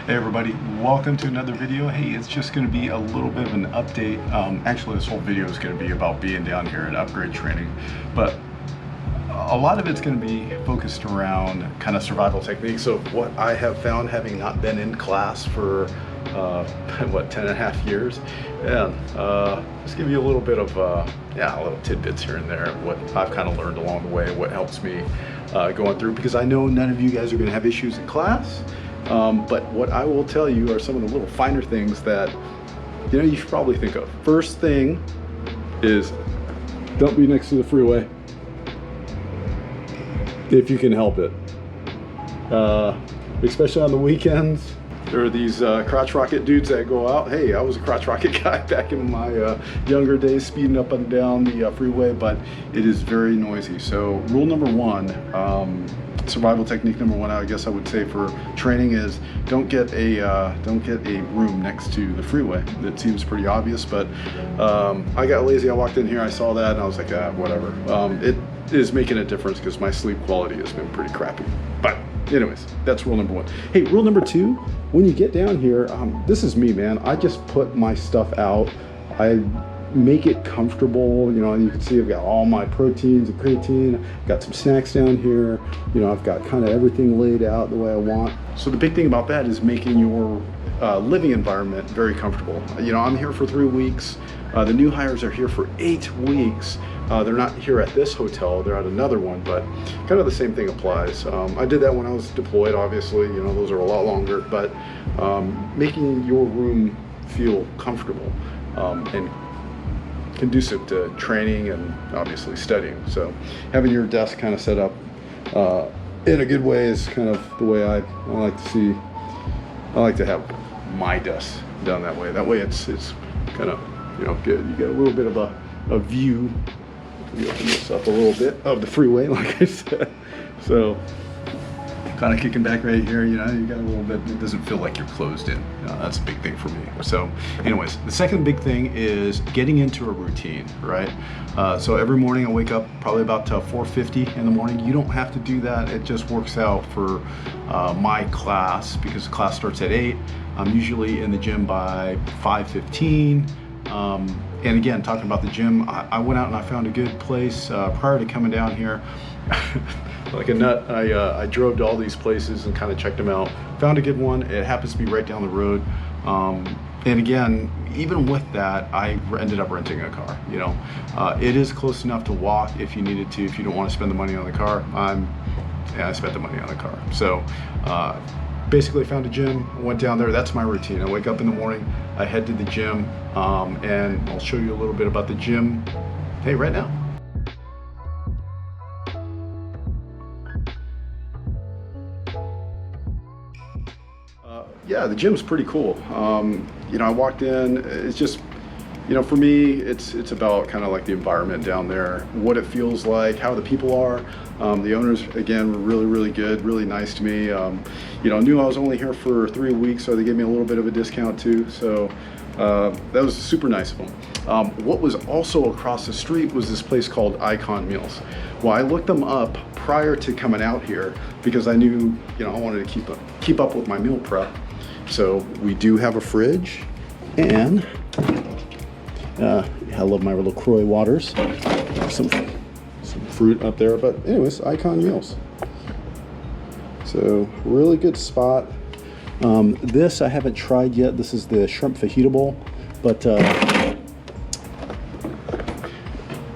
Hey everybody, welcome to another video. Hey, it's just going to be a little bit of an update. Actually, this whole video is going to be about being down here at upgrade training, but a lot of it's going to be focused around kind of survival techniques of what I have found having not been in class for what, 10.5 years. And just give you a little bit of little tidbits here and there of what I've kind of learned along the way, what helps me going through, because I know none of you guys are going to have issues in class. But what I will tell you are some of the little finer things that you should probably think of. First thing is, don't be next to the freeway if you can help it, especially on the weekends. There are these crotch rocket dudes that go out. Hey, I was a crotch rocket guy back in my younger days, speeding up and down the freeway, but it is very noisy. So rule number one, survival technique number one, I guess I would say for training, is don't get a room next to the freeway. That seems pretty obvious, but I got lazy. I walked in here, I saw that, and I was like, whatever. It is making a difference because my sleep quality has been pretty crappy. But anyways, that's rule number one. Hey, rule number two, when you get down here, this is me, man. I just put my stuff out. I make it comfortable. You can see I've got all my proteins and creatine. I've got some snacks down here. I've got kind of everything laid out the way I want. So the big thing about that is making your living environment very comfortable. I'm here for 3 weeks. The new hires are here for 8 weeks. They're not here at this hotel, they're at another one, but kind of the same thing applies. I did that when I was deployed, obviously, those are a lot longer, but making your room feel comfortable and conducive to training and obviously studying. So having your desk kind of set up in a good way is kind of the way I like to see. I like to have my desk done that way. That way it's kind of good. You get a little bit of a view. Let me open this up a little bit of the freeway, like I said. So kind of kicking back right here, you got a little bit, it doesn't feel like you're closed in. That's a big thing for me. So anyways, the second big thing is getting into a routine, right? So every morning I wake up probably about 4:50 in the morning. You don't have to do that. It just works out for my class, because the class starts at 8. I'm usually in the gym by 5:15. And again, talking about the gym, I went out and I found a good place prior to coming down here. Like a nut, I drove to all these places and kind of checked them out. Found a good one. It happens to be right down the road. And again, even with that, I ended up renting a car. It is close enough to walk if you needed to. If you don't want to spend the money on the car, I spent the money on the car. So basically found a gym, went down there. That's my routine. I wake up in the morning, I head to the gym, and I'll show you a little bit about the gym, hey, right now. Yeah, the gym's pretty cool. I walked in, it's just, for me, it's about kind of like the environment down there, what it feels like, how the people are. The owners, again, were really, really good, really nice to me. Knew I was only here for 3 weeks, so they gave me a little bit of a discount too. So that was super nice of them. What was also across the street was this place called Icon Meals. Well, I looked them up prior to coming out here because I knew, I wanted to keep up with my meal prep. So we do have a fridge, and I love my LaCroix waters. Some fruit up there, but anyways, Icon Meals. So really good spot. This I haven't tried yet. This is the shrimp fajita bowl, but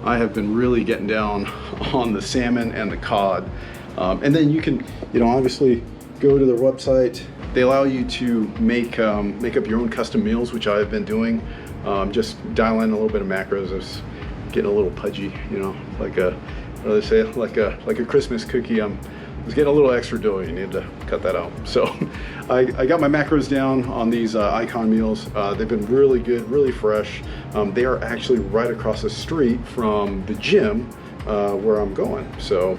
I have been really getting down on the salmon and the cod. And then you can, obviously go to their website. They allow you to make up your own custom meals, which I've been doing. Just dial in a little bit of macros. I was getting a little pudgy, like a, what do they say, like a Christmas cookie. I was getting a little extra dough. You need to cut that out. So I got my macros down on these Icon Meals. They've been really good, really fresh. They are actually right across the street from the gym where I'm going. So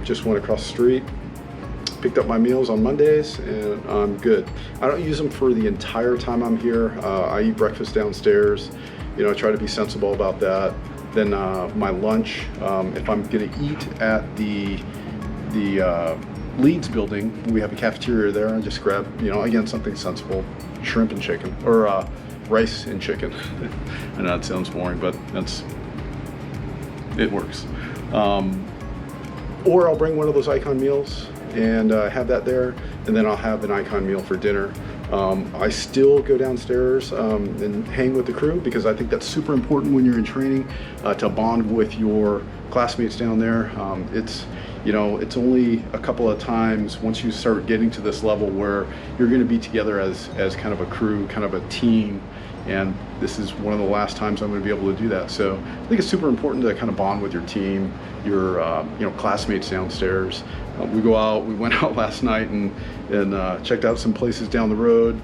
just went across the street, picked up my meals on Mondays, and I'm good. I don't use them for the entire time I'm here. I eat breakfast downstairs. I try to be sensible about that. Then my lunch, if I'm gonna eat at the Leeds building, we have a cafeteria there. I just grab, you know, again, something sensible, shrimp and chicken, or rice and chicken. I know it sounds boring, but it works. Or I'll bring one of those icon meals and have that there, and then I'll have an icon meal for dinner. I still go downstairs and hang with the crew, because I think that's super important when you're in training, to bond with your classmates down there. It's, you know, it's only a couple of times once you start getting to this level where you're going to be together as kind of a crew, kind of a team, and this is one of the last times I'm going to be able to do that. So I think it's super important to kind of bond with your team, your you know, classmates downstairs. We go out. We went out last night and checked out some places down the road.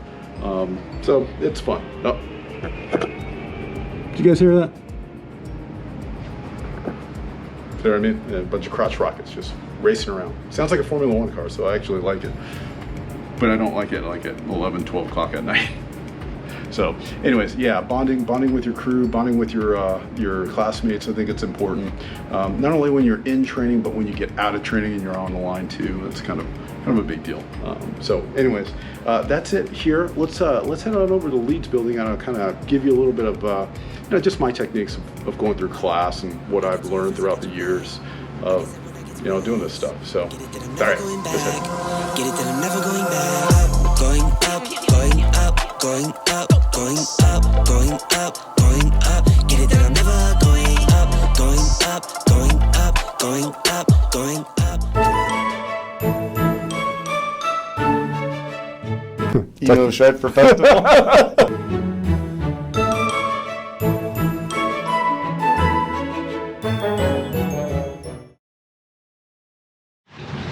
So it's fun. Oh. Did you guys hear that? You know what I mean? Yeah, a bunch of crotch rockets just racing around. Sounds like a Formula 1 car, so I actually like it. But I don't like it like at 11, 12 o'clock at night. So anyways, yeah, bonding with your crew, bonding with your classmates, I think it's important. Not only when you're in training, but when you get out of training and you're on the line too. It's kind of a big deal. So anyways, that's it here. Let's head on over to the Leeds building, and I'll kind of give you a little bit of you know, just my techniques of going through class and what I've learned throughout the years of, you know, doing this stuff. So all right, let's head. Get it that I'm never going back. Going up, going up, going up, going up, going up, going up. Get it that I'm never going up, going up, going up, going up, going up. You know, shred for festival.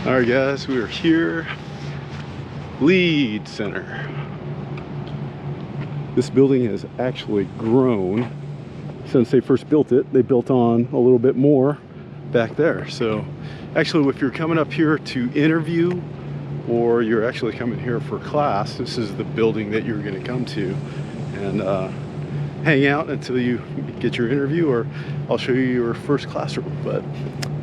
All right, guys, we are here, Leeds Center. This building has actually grown since they first built it. They built on a little bit more back there. So actually, if you're coming up here to interview, or you're actually coming here for class, this is the building that you're going to come to and hang out until you get your interview, or I'll show you your first classroom. But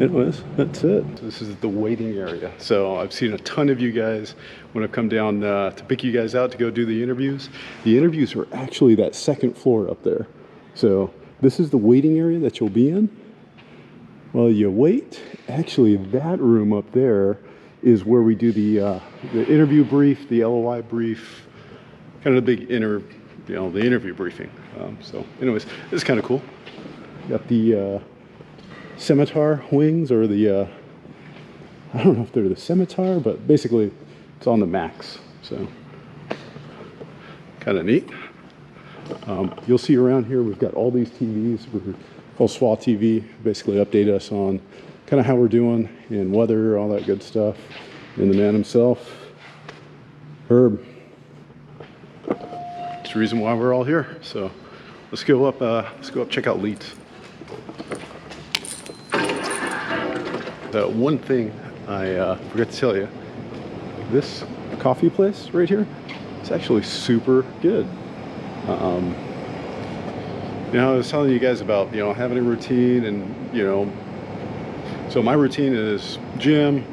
anyways, that's it. This is the waiting area. So I've seen a ton of you guys when I've come down to pick you guys out to go do the interviews. The interviews are actually that second floor up there. So this is the waiting area that you'll be in while you wait. Actually, that room up there is where we do the interview brief, the LOI brief, kind of the big the interview briefing. So anyways, this is kind of cool. Got the scimitar wings, or the I don't know if they're the scimitar, but basically it's on the max, so kind of neat. You'll see around here we've got all these TVs. We're called SWA TV, basically update us on kind of how we're doing in weather, all that good stuff. And the man himself, Herb. It's the reason why we're all here. So let's go up check out Leeds. The one thing I forgot to tell you, this coffee place right here, it's actually super good. You know, I was telling you guys about, you know, having a routine, and, you know, so my routine is gym,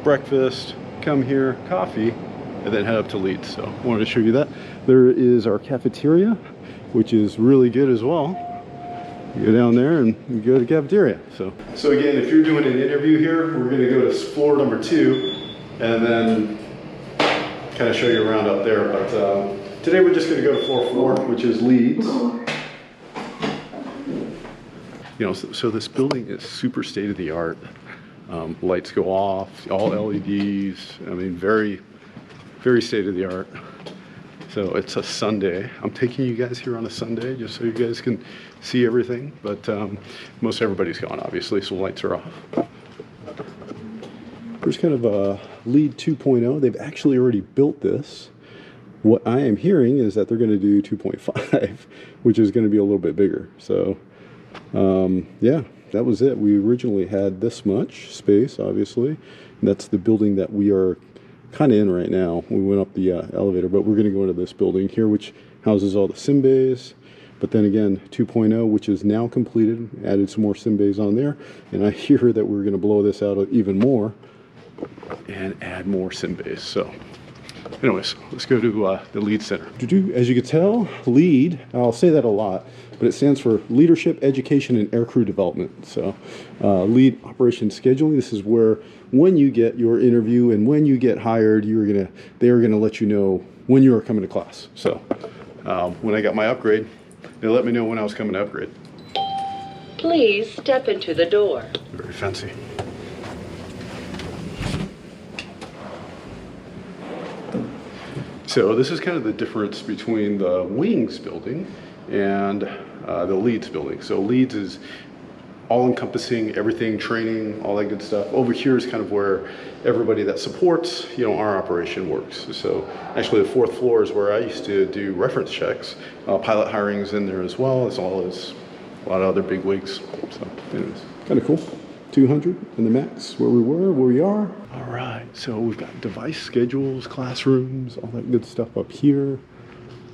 breakfast, come here, coffee, and then head up to Leeds. So I wanted to show you that. There is our cafeteria, which is really good as well. You go down there and you go to the cafeteria. So again, if you're doing an interview here, we're gonna go to floor number 2 and then kind of show you around up there. But today we're just gonna go to floor 4, which is Leeds. You know, so this building is super state of the art. Lights go off, all LEDs. I mean, very, very state of the art. So it's a Sunday. I'm taking you guys here on a Sunday just so you guys can see everything. But most everybody's gone, obviously, so lights are off. There's kind of a Lead 2.0. They've actually already built this. What I am hearing is that they're going to do 2.5, which is going to be a little bit bigger. So yeah, that was it. We originally had this much space, obviously. And that's the building that we are kind of in right now. We went up the elevator, but we're going to go into this building here, which houses all the sim bays. But then again, 2.0, which is now completed, added some more sim bays on there. And I hear that we're going to blow this out even more and add more sim bays. So anyways, let's go to the lead center. As you can tell, lead, I'll say that a lot, but it stands for Leadership, Education, and Aircrew Development. So lead operation scheduling, this is where when you get your interview and when you get hired, they are gonna let you know when you are coming to class. So when I got my upgrade, they let me know when I was coming to upgrade. Please step into the door. Very fancy. So this is kind of the difference between the wings building and the leads building. So leads is all-encompassing, everything, training, all that good stuff. Over here is kind of where everybody that supports, our operation works. So actually the 4th floor is where I used to do reference checks. Pilot hiring's in there as well as a lot of other big wigs. So anyways, kind of cool. 200 in the max, where we were, where we are. All right, so we've got device schedules, classrooms, all that good stuff up here.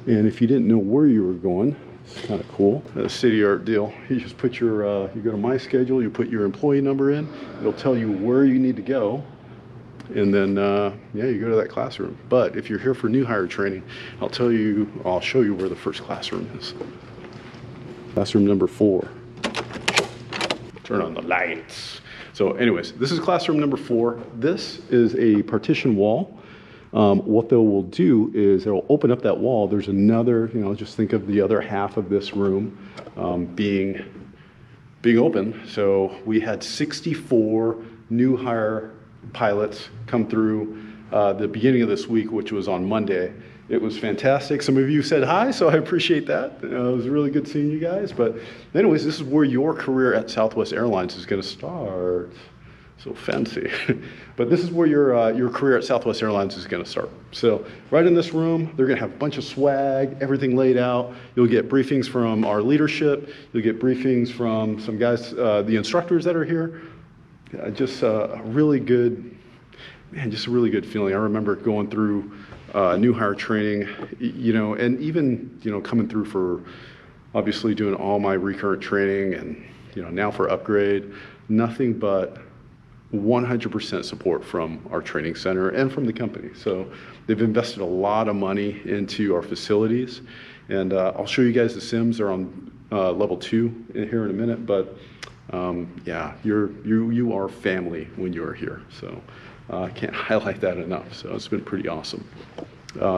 And if you didn't know where you were going, it's kind of cool. A city-art deal. You just put your, you go to My Schedule, you put your employee number in, it'll tell you where you need to go. And then, yeah, you go to that classroom. But if you're here for new hire training, I'll show you where the first classroom is. Classroom number 4. Turn on the lights. So anyways, this is classroom number 4. This is a partition wall. What they will do is they'll open up that wall. There's another, just think of the other half of this room being open. So we had 64 new hire pilots come through the beginning of this week, which was on Monday. It was fantastic. Some of you said hi, so I appreciate that. It was really good seeing you guys. But anyways, this is where your career at Southwest Airlines is going to start. So fancy. But this is where your career at Southwest Airlines is going to start. So right in this room, they're going to have a bunch of swag, everything laid out. You'll get briefings from our leadership. You'll get briefings from some guys, the instructors that are here. Just a really good, just a really good feeling. I remember going through new hire training, and even, coming through for obviously doing all my recurrent training and, now for upgrade, nothing but 100% support from our training center and from the company. So they've invested a lot of money into our facilities, and I'll show you guys the sims. They're on level 2 here in a minute, but yeah, you are family when you are here. So I can't highlight that enough. So it's been pretty awesome.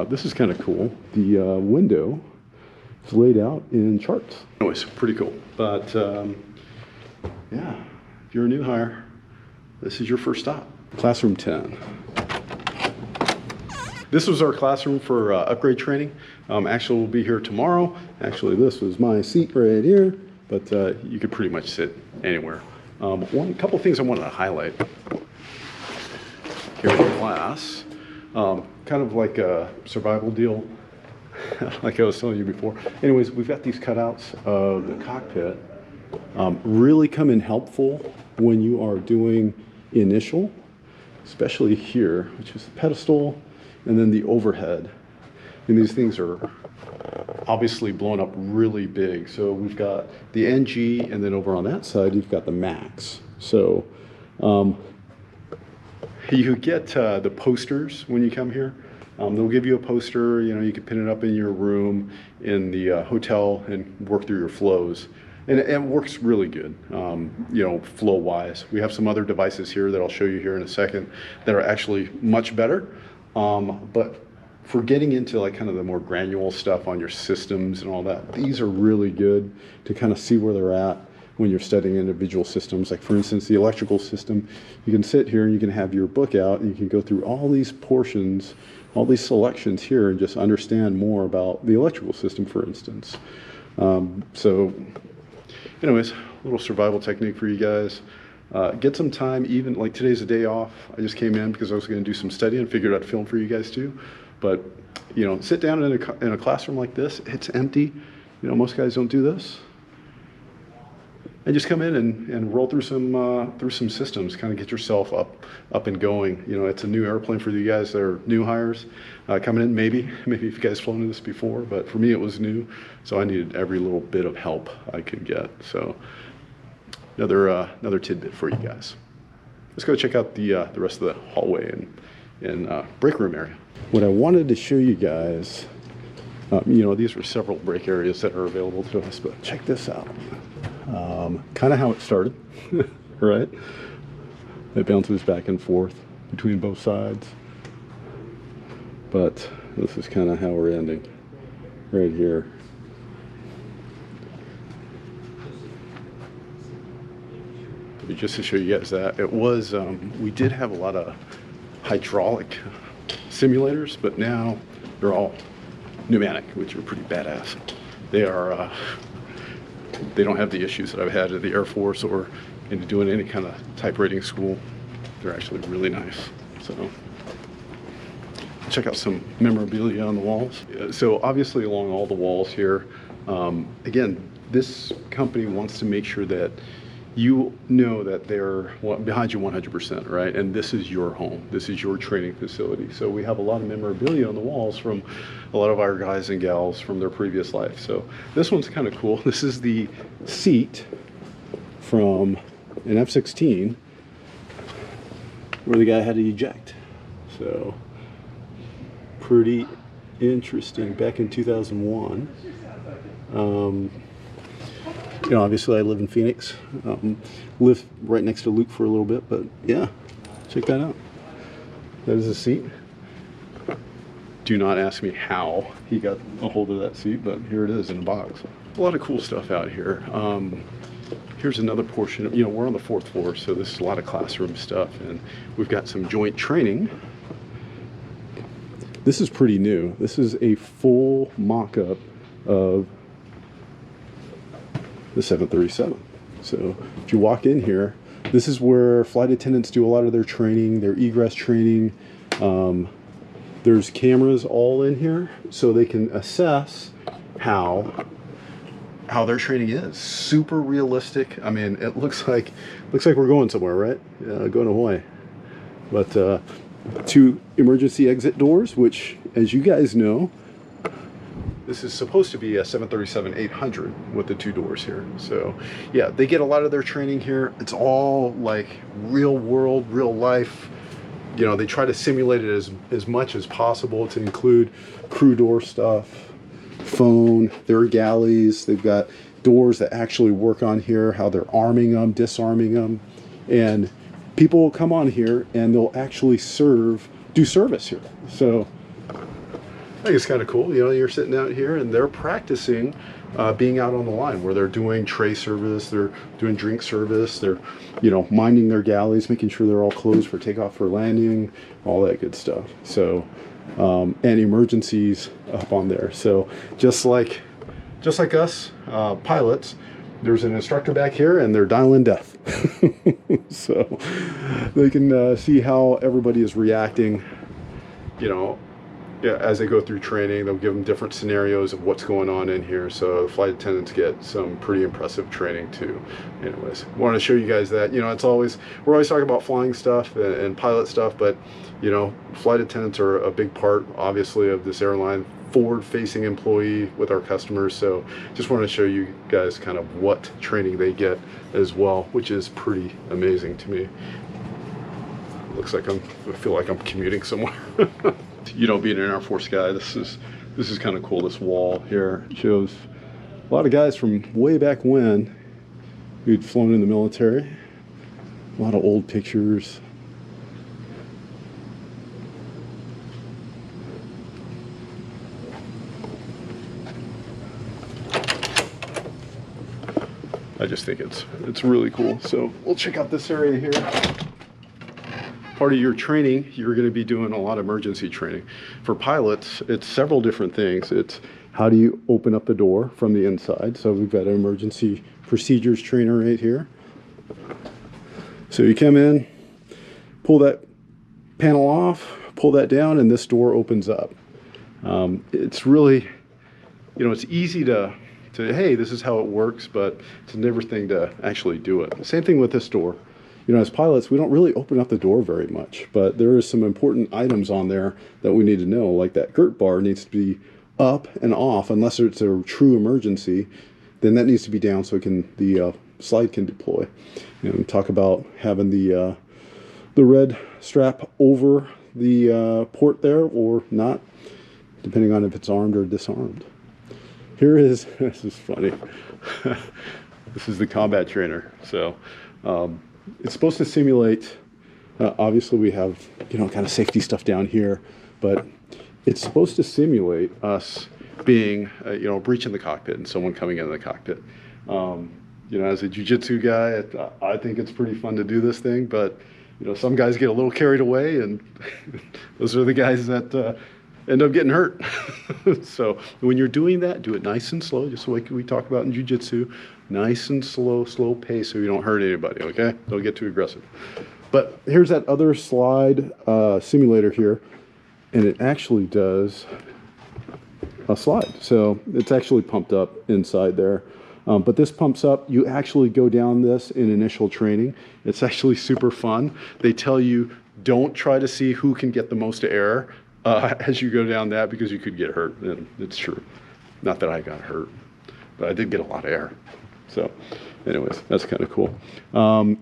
This is kind of cool. The window is laid out in charts. Anyways, pretty cool. But yeah, if you're a new hire, this is your first stop. Classroom 10. This was our classroom for upgrade training. Actually, we'll be here tomorrow. Actually, this was my seat right here, but you could pretty much sit anywhere. Couple things I wanted to highlight here in the class. Kind of like a survival deal, like I was telling you before. Anyways, we've got these cutouts of the cockpit. Really come in helpful when you are doing initial, especially here, which is the pedestal, and then the overhead. And these things are obviously blown up really big. So we've got the NG, and then over on that side, you've got the Max. So you get the posters when you come here. They'll give you a poster, you can pin it up in your room in the hotel and work through your flows. And it works really good, flow-wise. We have some other devices here that I'll show you here in a second that are actually much better. But for getting into like kind of the more granular stuff on your systems and all that, these are really good to kind of see where they're at when you're studying individual systems. Like for instance, the electrical system, you can sit here and you can have your book out and you can go through all these portions, all these selections here and just understand more about the electrical system, for instance. So anyways, a little survival technique for you guys. Get some time, even like today's a day off. I just came in because I was going to do some studying, figured I'd film for you guys too. But sit down in a classroom like this. It's empty. Most guys don't do this. And just come in and roll through some systems, kind of get yourself up and going. It's a new airplane for you guys that are new hires coming in. Maybe if you guys flown in this before, but for me it was new, so I needed every little bit of help I could get. So another tidbit for you guys. let's go check out the rest of the hallway and break room area. What I wanted to show you guys, you know, these are several break areas that are available to us, but check this out. Kind of how it started, right? It bounces back and forth between both sides. But this is kind of how we're ending right here. Just to show you guys that, it was, we did have a lot of hydraulic simulators, but now they're all pneumatic, which are pretty badass. They are, they don't have the issues that I've had at the Air Force or into doing any kind of type rating school. They're actually really nice. So check out some memorabilia on the walls. So obviously along all the walls here, again, this company wants to make sure that you know that they're behind you 100%, right? And this is your home. This is your training facility. So we have a lot of memorabilia on the walls from a lot of our guys and gals from their previous life. So this one's kind of cool. This is the seat from an F-16 where the guy had to eject. So pretty interesting. Back in 2001. You know, obviously I live in Phoenix, lived right next to Luke for a little bit, but yeah, check that out. That is a seat. Do not ask me how he got a hold of that seat, but here it is in a box. A lot of cool stuff out here. Here's another portion of, you know, we're on the 4th floor, so this is a lot of classroom stuff, and we've got some joint training. This is pretty new. This is a full mock-up of the 737. So if you walk in here, this is where flight attendants do a lot of their training, their egress training. There's cameras all in here so they can assess how their training is. Super realistic. I mean, it looks like we're going somewhere, right? Going to Hawaii. But 2 emergency exit doors, which, as you guys know, this is supposed to be a 737-800 with the 2 doors here. So yeah, they get a lot of their training here. It's all like real world, real life. You know, they try to simulate it as much as possible to include crew door stuff, phone, their galleys. They've got doors that actually work on here, how they're arming them, disarming them. And people will come on here and they'll actually do service here. So I think it's kind of cool. You know, you're sitting out here and they're practicing being out on the line where they're doing tray service, they're doing drink service, they're, you know, minding their galleys, making sure they're all closed for takeoff, for landing, all that good stuff. So, and emergencies up on there. So just like us pilots, there's an instructor back here and they're dialing death. So they can see how everybody is reacting, you know. Yeah, as they go through training, they'll give them different scenarios of what's going on in here, so the flight attendants get some pretty impressive training too. Anyways, wanted to show you guys that. You know, we're always talking about flying stuff and pilot stuff, but you know, flight attendants are a big part, obviously, of this airline, forward-facing employee with our customers. So just wanted to show you guys kind of what training they get as well, which is pretty amazing to me. Looks like I feel like I'm commuting somewhere. You know, being an Air Force guy, this is kind of cool. This wall here shows a lot of guys from way back when who'd flown in the military. A lot of old pictures. I just think it's really cool. So we'll check out this area here. Part of your training, you're going to be doing a lot of emergency training. For pilots, it's several different things. It's how do you open up the door from the inside. So we've got an emergency procedures trainer right here. So you come in, pull that panel off, pull that down, and this door opens up. It's really, you know, it's easy to hey, this is how it works, but it's never thing to actually do it. Same thing with this door. You know, as pilots, we don't really open up the door very much, but there is some important items on there that we need to know, like that girt bar needs to be up and off unless it's a true emergency. Then that needs to be down so the slide can deploy. And talk about having the the red strap over the port there or not, depending on if it's armed or disarmed. Here is, this is funny. This is the combat trainer. So it's supposed to simulate, obviously we have, you know, kind of safety stuff down here, but it's supposed to simulate us being, you know, breaching the cockpit and someone coming into the cockpit. You know, as a jiu-jitsu guy, I think it's pretty fun to do this thing, but, you know, some guys get a little carried away, and those are the guys that end up getting hurt. So when you're doing that, do it nice and slow, just like we talk about in jiu-jitsu. Nice and slow pace so you don't hurt anybody, okay? Don't get too aggressive. But here's that other slide simulator here, and it actually does a slide. So it's actually pumped up inside there. But this pumps up. You actually go down this in initial training. It's actually super fun. They tell you don't try to see who can get the most air as you go down that, because you could get hurt. And it's true. Not that I got hurt, but I did get a lot of air. So anyways, that's kind of cool.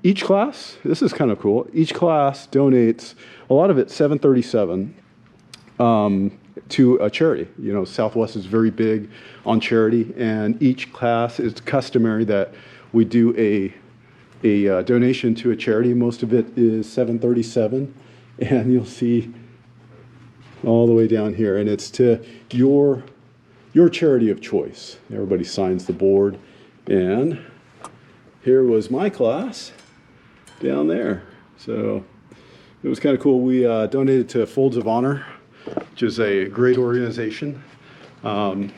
Each class, this is kind of cool. Each class donates, a lot of it 737, to a charity. You know, Southwest is very big on charity, and each class is customary that we do a donation to a charity. Most of it is 737, and you'll see all the way down here, and it's to your charity of choice. Everybody signs the board, and here was my class down there. So it was kind of cool. We donated to Folds of Honor, which is a great organization. A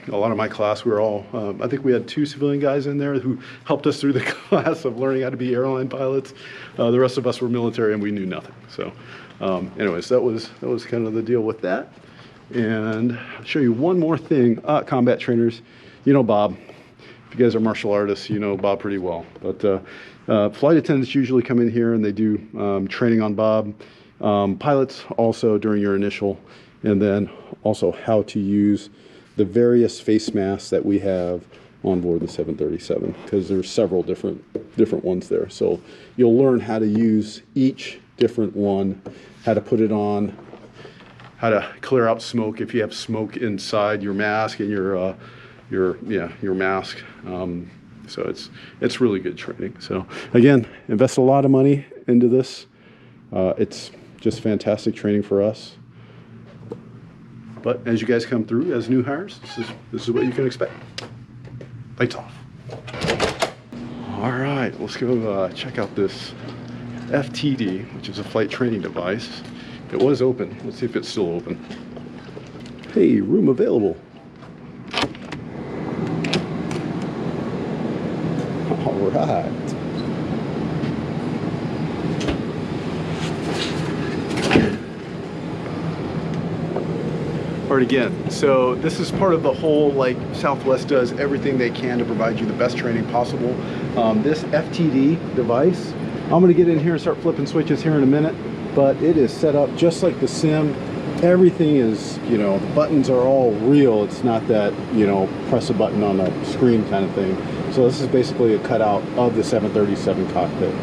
lot of my class, we were all, I think we had 2 civilian guys in there who helped us through the class of learning how to be airline pilots. The rest of us were military and we knew nothing. So anyways, that was kind of the deal with that. And I'll show you one more thing. Combat trainers, you know Bob. If you guys are martial artists, you know Bob pretty well. But flight attendants usually come in here and they do training on Bob. Pilots also during your initial, and then also how to use the various face masks that we have on board the 737, because there's several different ones there. So you'll learn how to use each different one, how to put it on, how to clear out smoke if you have smoke inside your mask and your mask. So it's really good training. So again, invest a lot of money into this. It's just fantastic training for us. But as you guys come through as new hires, this is what you can expect. Lights off. All right, let's go check out this FTD, which is a flight training device. It was open. Let's see if it's still open. Hey, room available. All right. All right, again, so this is part of the whole, like, Southwest does everything they can to provide you the best training possible. This FTD device, I'm gonna get in here and start flipping switches here in a minute, but it is set up just like the sim. Everything is, you know, the buttons are all real. It's not that, you know, press a button on a screen kind of thing. So this is basically a cutout of the 737 cockpit.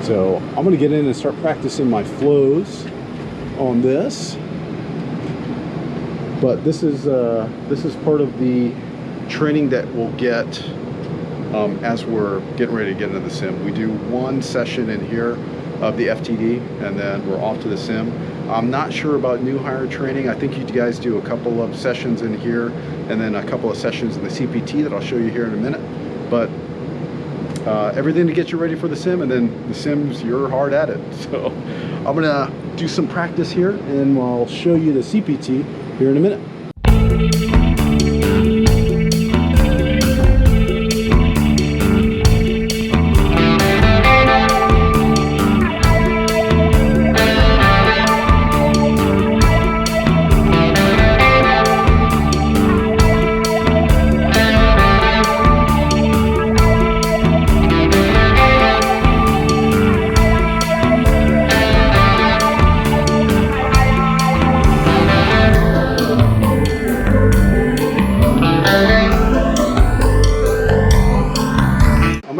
So I'm gonna get in and start practicing my flows on this. But this is part of the training that we'll get as we're getting ready to get into the sim. We do one session in here of the FTD, and then we're off to the sim. I'm not sure about new hire training. I think you guys do a couple of sessions in here, and then a couple of sessions in the CPT that I'll show you here in a minute. But everything to get you ready for the sim, and then the sim's, you're hard at it. So I'm gonna do some practice here, and I'll show you the CPT here in a minute.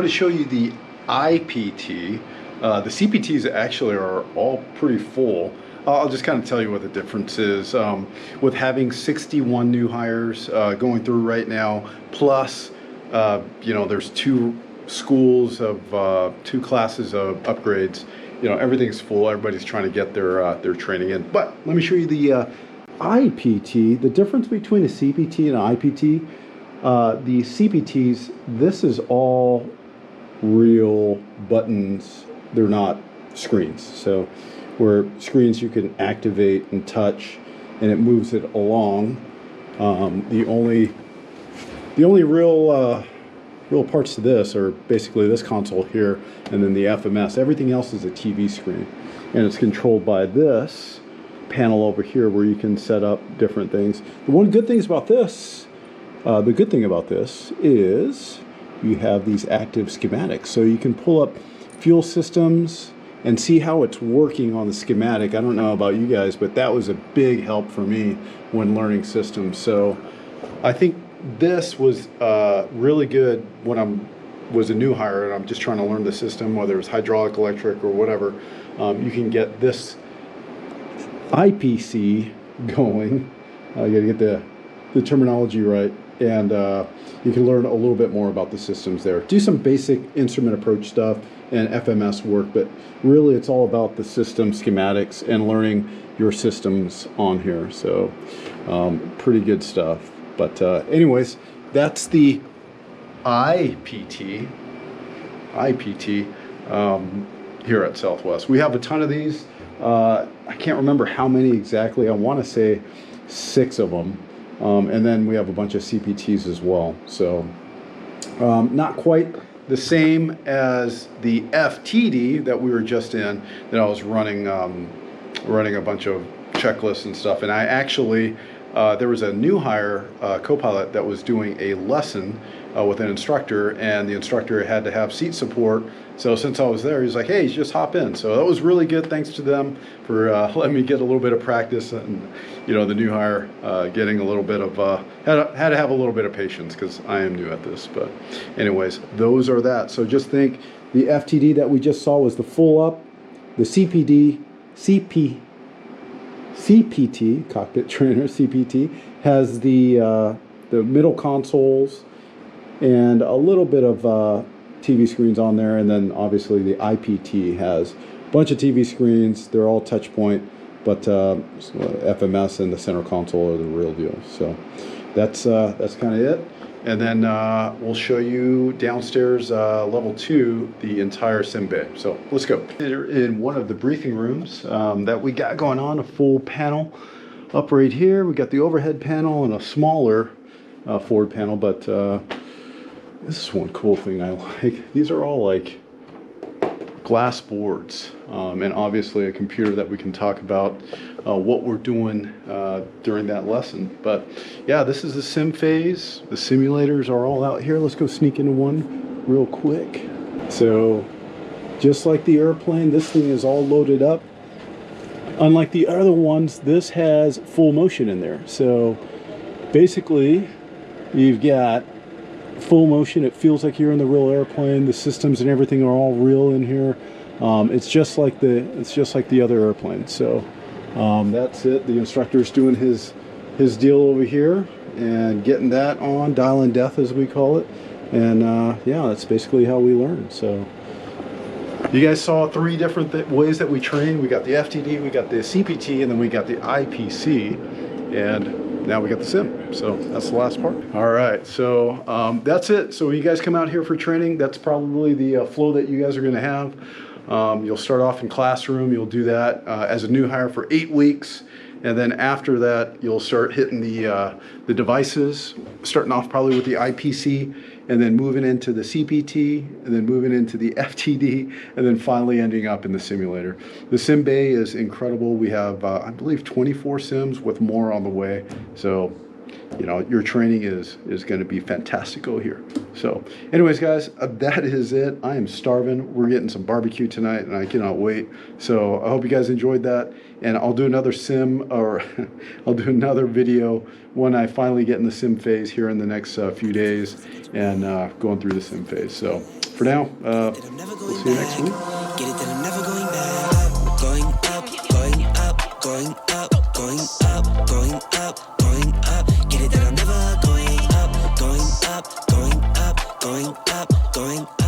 Show you the IPT, The CPTs actually are all pretty full. I'll just kind of tell you what the difference is. With having 61 new hires going through right now, plus, you know, there's 2 schools of 2 classes of upgrades. You know, everything's full. Everybody's trying to get their training in. But let me show you the IPT. The difference between a CPT and an IPT. The CPTs, this is all real buttons. They're not screens. So where screens you can activate and touch and it moves it along. The only real parts to this are basically this console here and then the FMS. Everything else is a TV screen, and it's controlled by this panel over here where you can set up different things. The one good thing about this, the good thing about this is you have these active schematics, so you can pull up fuel systems and see how it's working on the schematic. I don't know about you guys, but that was a big help for me when learning systems. So I think this was really good when I was a new hire and I'm just trying to learn the system, whether it's hydraulic, electric, or whatever. You can get this IPC going. You gotta get the terminology right, and you can learn a little bit more about the systems there. Do some basic instrument approach stuff and FMS work, but really it's all about the system schematics and learning your systems on here. So pretty good stuff. But anyways, that's the IPT here at Southwest. We have a ton of these. I can't remember how many exactly. I want to say 6 of them. And then we have a bunch of CPTs as well. So not quite the same as the FTD that we were just in, that I was running a bunch of checklists and stuff. And I actually, there was a new hire co-pilot that was doing a lesson with an instructor, and the instructor had to have seat support. So since I was there, he's like, hey, just hop in. So that was really good. Thanks to them for letting me get a little bit of practice, and you know, the new hire getting a little bit of had to have a little bit of patience because I am new at this. But anyways, those are that. So just think, the FTD that we just saw was the full up. The CPT cockpit trainer CPT has the middle consoles and a little bit of TV screens on there, and then obviously the IPT has a bunch of TV screens. They're all touch point, but FMS and the center console are the real deal. So that's kind of it. And then we'll show you downstairs, level 2, the entire sim bay. So let's go. We're in one of the briefing rooms that we got going on, a full panel up right here. We got the overhead panel and a smaller forward panel, but this is one cool thing I like. These are all like glass boards, and obviously a computer that we can talk about what we're doing during that lesson. But yeah, this is the sim phase. The simulators are all out here. Let's go sneak into one real quick. So just like the airplane, this thing is all loaded up. Unlike the other ones, this has full motion in there. So basically you've got full motion. It feels like you're in the real airplane. The systems and everything are all real in here. It's just like the other airplane. So that's it. The instructor's doing his deal over here and getting that on, dial and death as we call it. And yeah, that's basically how we learn. So you guys saw 3 different ways that we train. We got the FTD, we got the CPT, and then we got the IPC, and now we got the sim. So that's the last part. All right, so that's it. So when you guys come out here for training, that's probably the flow that you guys are gonna have. You'll start off in classroom. You'll do that as a new hire for 8 weeks. And then after that, you'll start hitting the devices, starting off probably with the IPC, and then moving into the CPT, and then moving into the FTD, and then finally ending up in the simulator. The sim bay is incredible. We have, I believe, 24 sims with more on the way. So, you know, your training is going to be fantastical here. So anyways, guys, that is it. I am starving. We're getting some barbecue tonight, and I cannot wait. So I hope you guys enjoyed that. And I'll do another sim, or I'll do another video when I finally get in the sim phase here in the next few days, and going through the sim phase. So for now, we'll see you next week. Get it that I'm never going back. Going up, going up, going up, going up, going up, going up. Get it that I'm never going up, going up, going up, going up, going up.